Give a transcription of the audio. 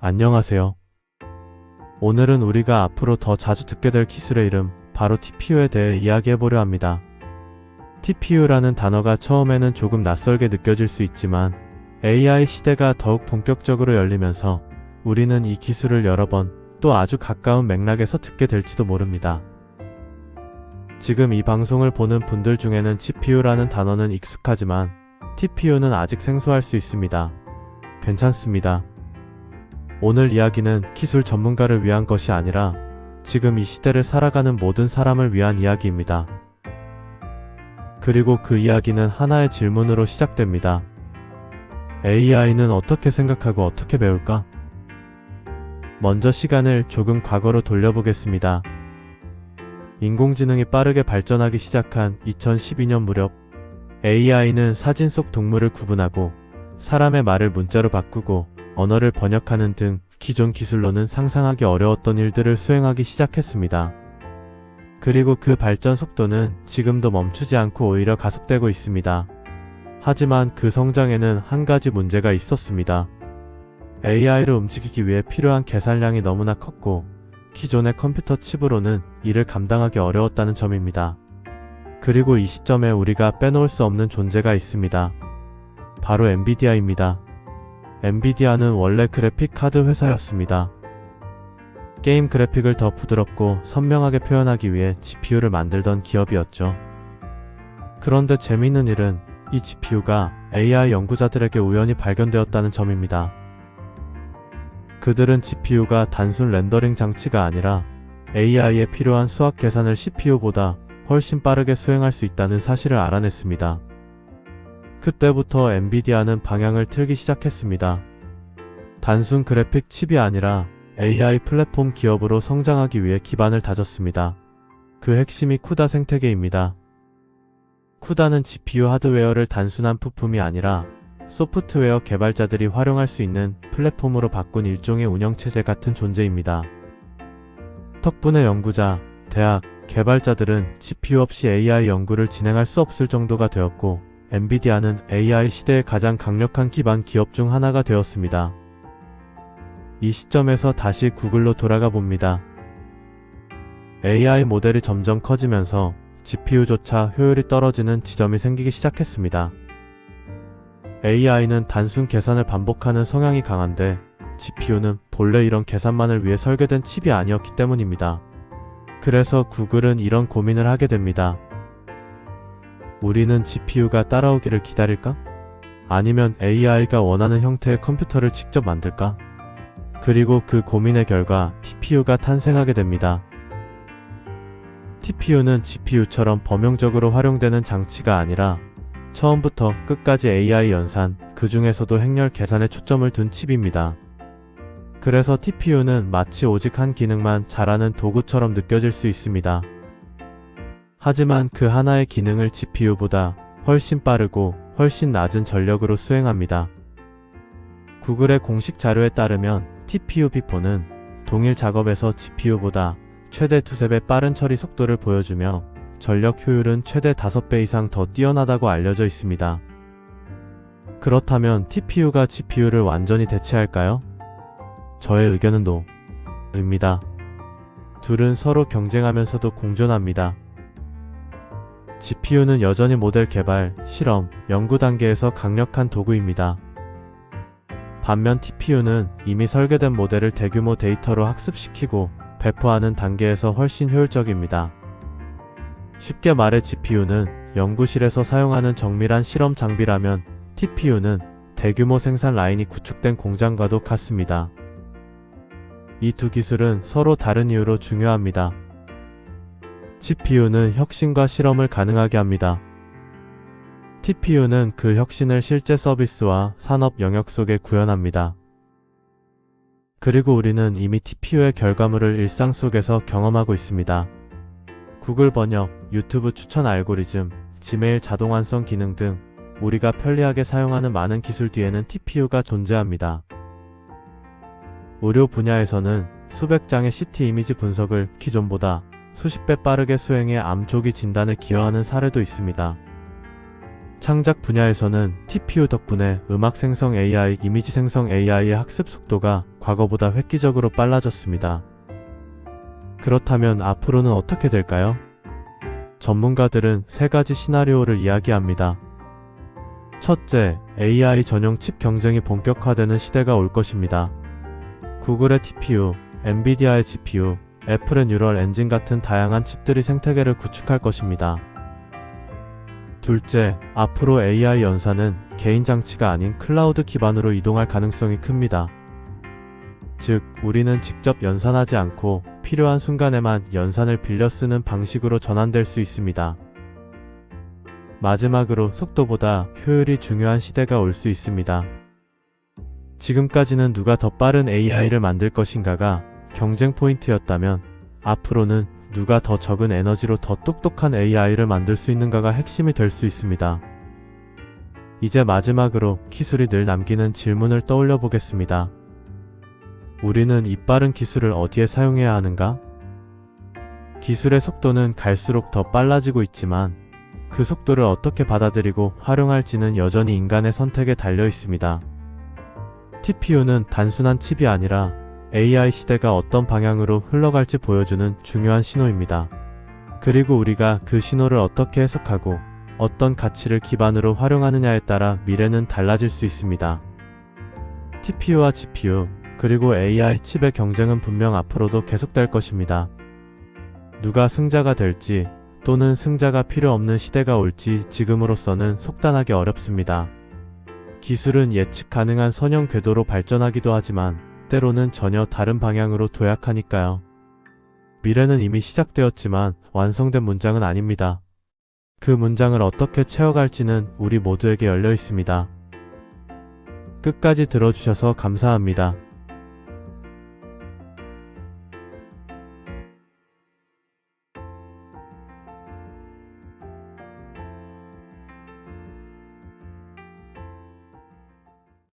안녕하세요. 오늘은 우리가 앞으로 더 자주 듣게 될 기술의 이름, 바로 TPU에 대해 이야기해보려 합니다. TPU라는 단어가 처음에는 조금 낯설게 느껴질 수 있지만 AI 시대가 더욱 본격적으로 열리면서 우리는 이 기술을 여러 번 또 아주 가까운 맥락에서 듣게 될지도 모릅니다. 지금 이 방송을 보는 분들 중에는 GPU라는 단어는 익숙하지만 TPU는 아직 생소할 수 있습니다. 괜찮습니다. 오늘 이야기는 기술 전문가를 위한 것이 아니라 지금 이 시대를 살아가는 모든 사람을 위한 이야기입니다. 그리고 그 이야기는 하나의 질문으로 시작됩니다. AI는 어떻게 생각하고 어떻게 배울까? 먼저 시간을 조금 과거로 돌려보겠습니다. 인공지능이 빠르게 발전하기 시작한 2012년 무렵, AI는 사진 속 동물을 구분하고 사람의 말을 문자로 바꾸고 언어를 번역하는 등 기존 기술로는 상상하기 어려웠던 일들을 수행하기 시작했습니다. 그리고 그 발전 속도는 지금도 멈추지 않고 오히려 가속되고 있습니다. 하지만 그 성장에는 한 가지 문제가 있었습니다. AI를 움직이기 위해 필요한 계산량이 너무나 컸고 기존의 컴퓨터 칩으로는 이를 감당하기 어려웠다는 점입니다. 그리고 이 시점에 우리가 빼놓을 수 없는 존재가 있습니다. 바로 엔비디아입니다. 엔비디아는 원래 그래픽 카드 회사였습니다. 게임 그래픽을 더 부드럽고 선명하게 표현하기 위해 GPU를 만들던 기업이었죠. 그런데 재미있는 일은 이 GPU가 AI 연구자들에게 우연히 발견되었다는 점입니다. 그들은 GPU가 단순 렌더링 장치가 아니라 AI에 필요한 수학 계산을 CPU보다 훨씬 빠르게 수행할 수 있다는 사실을 알아냈습니다. 그때부터 엔비디아는 방향을 틀기 시작했습니다. 단순 그래픽 칩이 아니라 AI 플랫폼 기업으로 성장하기 위해 기반을 다졌습니다. 그 핵심이 쿠다 생태계입니다. 쿠다는 GPU 하드웨어를 단순한 부품이 아니라 소프트웨어 개발자들이 활용할 수 있는 플랫폼으로 바꾼 일종의 운영체제 같은 존재입니다. 덕분에 연구자, 대학, 개발자들은 GPU 없이 AI 연구를 진행할 수 없을 정도가 되었고 엔비디아는 AI 시대의 가장 강력한 기반 기업 중 하나가 되었습니다. 이 시점에서 다시 구글로 돌아가 봅니다. AI 모델이 점점 커지면서 GPU조차 효율이 떨어지는 지점이 생기기 시작했습니다. AI는 단순 계산을 반복하는 성향이 강한데 GPU는 본래 이런 계산만을 위해 설계된 칩이 아니었기 때문입니다. 그래서 구글은 이런 고민을 하게 됩니다. 우리는 GPU가 따라오기를 기다릴까? 아니면 AI가 원하는 형태의 컴퓨터를 직접 만들까? 그리고 그 고민의 결과 TPU가 탄생하게 됩니다. TPU는 GPU처럼 범용적으로 활용되는 장치가 아니라 처음부터 끝까지 AI 연산, 그 중에서도 행렬 계산에 초점을 둔 칩입니다. 그래서 TPU는 마치 오직 한 기능만 잘하는 도구처럼 느껴질 수 있습니다. 하지만 그 하나의 기능을 GPU보다 훨씬 빠르고 훨씬 낮은 전력으로 수행합니다. 구글의 공식 자료에 따르면 TPU B4는 동일 작업에서 GPU보다 최대 2~3배 빠른 처리 속도를 보여주며 전력 효율은 최대 5배 이상 더 뛰어나다고 알려져 있습니다. 그렇다면 TPU가 GPU를 완전히 대체할까요? 저의 의견은 노입니다. 둘은 서로 경쟁하면서도 공존합니다. GPU는 여전히 모델 개발, 실험, 연구 단계에서 강력한 도구입니다. 반면 TPU는 이미 설계된 모델을 대규모 데이터로 학습시키고 배포하는 단계에서 훨씬 효율적입니다. 쉽게 말해 GPU는 연구실에서 사용하는 정밀한 실험 장비라면 TPU는 대규모 생산 라인이 구축된 공장과도 같습니다. 이 두 기술은 서로 다른 이유로 중요합니다. GPU는 혁신과 실험을 가능하게 합니다. TPU는 그 혁신을 실제 서비스와 산업 영역 속에 구현합니다. 그리고 우리는 이미 TPU의 결과물을 일상 속에서 경험하고 있습니다. 구글 번역, 유튜브 추천 알고리즘, 지메일 자동 완성 기능 등 우리가 편리하게 사용하는 많은 기술 뒤에는 TPU가 존재합니다. 의료 분야에서는 수백 장의 CT 이미지 분석을 기존보다 수십 배 빠르게 수행해 암 조기 진단에 기여하는 사례도 있습니다. 창작 분야에서는 TPU 덕분에 음악 생성 AI, 이미지 생성 AI의 학습 속도가 과거보다 획기적으로 빨라졌습니다. 그렇다면 앞으로는 어떻게 될까요? 전문가들은 세 가지 시나리오를 이야기합니다. 첫째, AI 전용 칩 경쟁이 본격화되는 시대가 올 것입니다. 구글의 TPU, 엔비디아의 GPU, 애플의 뉴럴 엔진 같은 다양한 칩들이 생태계를 구축할 것입니다. 둘째, 앞으로 AI 연산은 개인 장치가 아닌 클라우드 기반으로 이동할 가능성이 큽니다. 즉, 우리는 직접 연산하지 않고 필요한 순간에만 연산을 빌려 쓰는 방식으로 전환될 수 있습니다. 마지막으로 속도보다 효율이 중요한 시대가 올 수 있습니다. 지금까지는 누가 더 빠른 AI를 만들 것인가가 경쟁 포인트였다면, 앞으로는 누가 더 적은 에너지로 더 똑똑한 AI를 만들 수 있는가가 핵심이 될 수 있습니다. 이제 마지막으로 기술이 늘 남기는 질문을 떠올려 보겠습니다. 우리는 이 빠른 기술을 어디에 사용해야 하는가? 기술의 속도는 갈수록 더 빨라지고 있지만 그 속도를 어떻게 받아들이고 활용할지는 여전히 인간의 선택에 달려 있습니다. TPU는 단순한 칩이 아니라 AI 시대가 어떤 방향으로 흘러갈지 보여주는 중요한 신호입니다. 그리고 우리가 그 신호를 어떻게 해석하고 어떤 가치를 기반으로 활용하느냐에 따라 미래는 달라질 수 있습니다. TPU와 GPU, 그리고 AI 칩의 경쟁은 분명 앞으로도 계속될 것입니다. 누가 승자가 될지 또는 승자가 필요 없는 시대가 올지 지금으로서는 속단하기 어렵습니다. 기술은 예측 가능한 선형 궤도로 발전하기도 하지만 때로는 전혀 다른 방향으로 도약하니까요. 미래는 이미 시작되었지만 완성된 문장은 아닙니다. 그 문장을 어떻게 채워갈지는 우리 모두에게 열려 있습니다. 끝까지 들어주셔서 감사합니다.